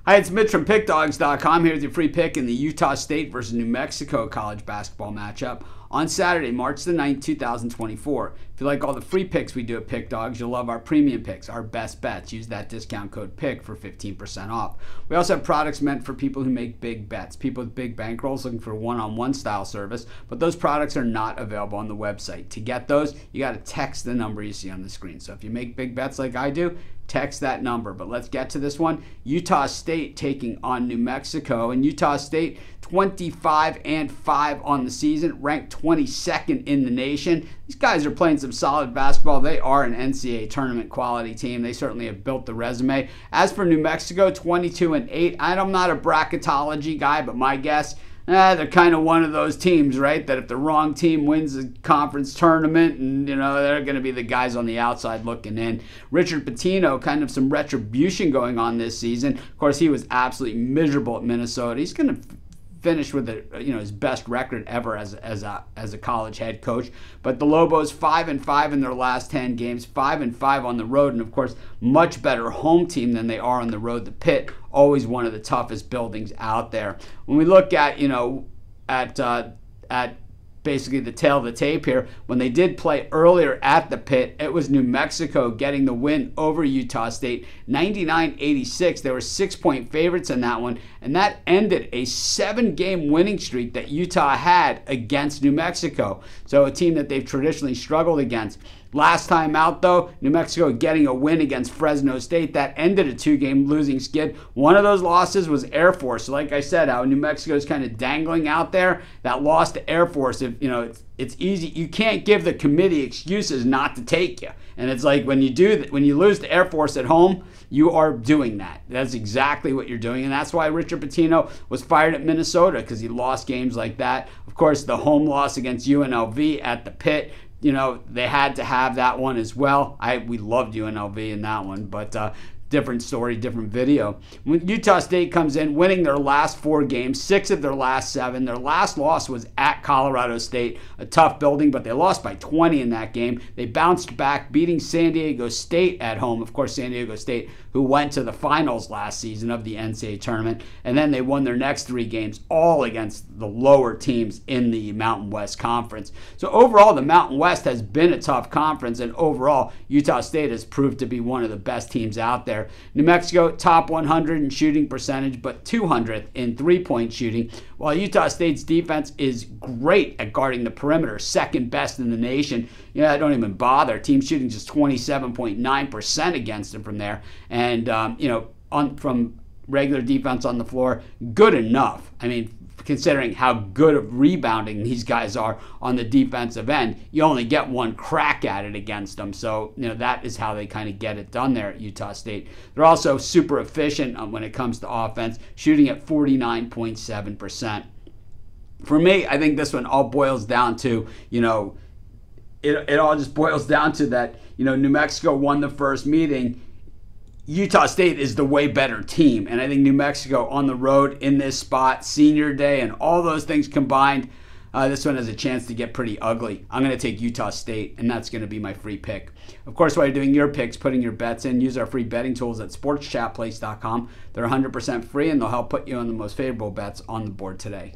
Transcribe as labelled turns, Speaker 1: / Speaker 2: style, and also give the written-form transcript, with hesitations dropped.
Speaker 1: Hi, it's Mitch from Pickdawgz.com here with your free pick in the Utah State versus New Mexico college basketball matchup on Saturday, March the 9th, 2024. If you like all the free picks we do at Pick Dawgz, you'll love our premium picks, our best bets. Use that discount code PICK for 15% off. We also have products meant for people who make big bets, people with big bankrolls looking for one-on-one style service, but those products are not available on the website. To get those, you got to text the number you see on the screen. So if you make big bets like I do, text that number. But let's get to this one. Utah State taking on New Mexico, and Utah State 25-5 on the season, ranked 22nd in the nation. These guys are playing some solid basketball. They are an NCAA tournament quality team. They certainly have built the resume. As for New Mexico, 22-8. I'm not a bracketology guy, but my guess, they're kind of one of those teams, right? That if the wrong team wins the conference tournament, and they're going to be the guys on the outside looking in. Richard Pitino, kind of some retribution going on this season. Of course, he was absolutely miserable at Minnesota. He's going to finish with his best record ever as a college head coach. But the Lobos 5-5 in their last 10 games, 5-5 on the road, and of course much better home team than they are on the road. The Pit, always one of the toughest buildings out there. When we look at at basically the tail of the tape here, when they did play earlier at the Pit, it was New Mexico getting the win over Utah State, 99-86. They were 6-point favorites in that one, and that ended a 7-game winning streak that Utah had against New Mexico. So a team that they've traditionally struggled against. Last time out, though, New Mexico getting a win against Fresno State. That ended a 2-game losing skid. One of those losses was Air Force. So like I said, how New Mexico is kind of dangling out there. That loss to Air Force, it's easy. You can't give the committee excuses not to take you. And it's like when you lose to Air Force at home, you are doing that. That's exactly what you're doing. And that's why Richard Pitino was fired at Minnesota, because he lost games like that. Of course, the home loss against UNLV at the Pit, they had to have that one as well. We loved UNLV in that one, but different story, different video. When Utah State comes in, winning their last 4 games, 6 of their last 7. Their last loss was at Colorado State, a tough building, but they lost by 20 in that game. They bounced back, beating San Diego State at home. Of course, San Diego State, who went to the finals last season of the NCAA tournament, and then they won their next 3 games, all against the lower teams in the Mountain West Conference. So overall, the Mountain West has been a tough conference, and overall, Utah State has proved to be one of the best teams out there. New Mexico, top 100 in shooting percentage, but 200th in three-point shooting, while Utah State's defense is great at guarding the perimeter, second best in the nation. Don't even bother. Team shooting just 27.9% against them from there. And, from regular defense on the floor, good enough. Considering how good of rebounding these guys are on the defensive end, you only get one crack at it against them. So, that is how they kind of get it done there at Utah State. They're also super efficient when it comes to offense, shooting at 49.7%. For me, I think this one all boils down to, it all just boils down to that, New Mexico won the first meeting. Utah State is the way better team, and I think New Mexico on the road in this spot, senior day, and all those things combined, this one has a chance to get pretty ugly. I'm going to take Utah State, and that's going to be my free pick. Of course, while you're doing your picks, putting your bets in, use our free betting tools at sportschatplace.com. They're 100% free, and they'll help put you on the most favorable bets on the board today.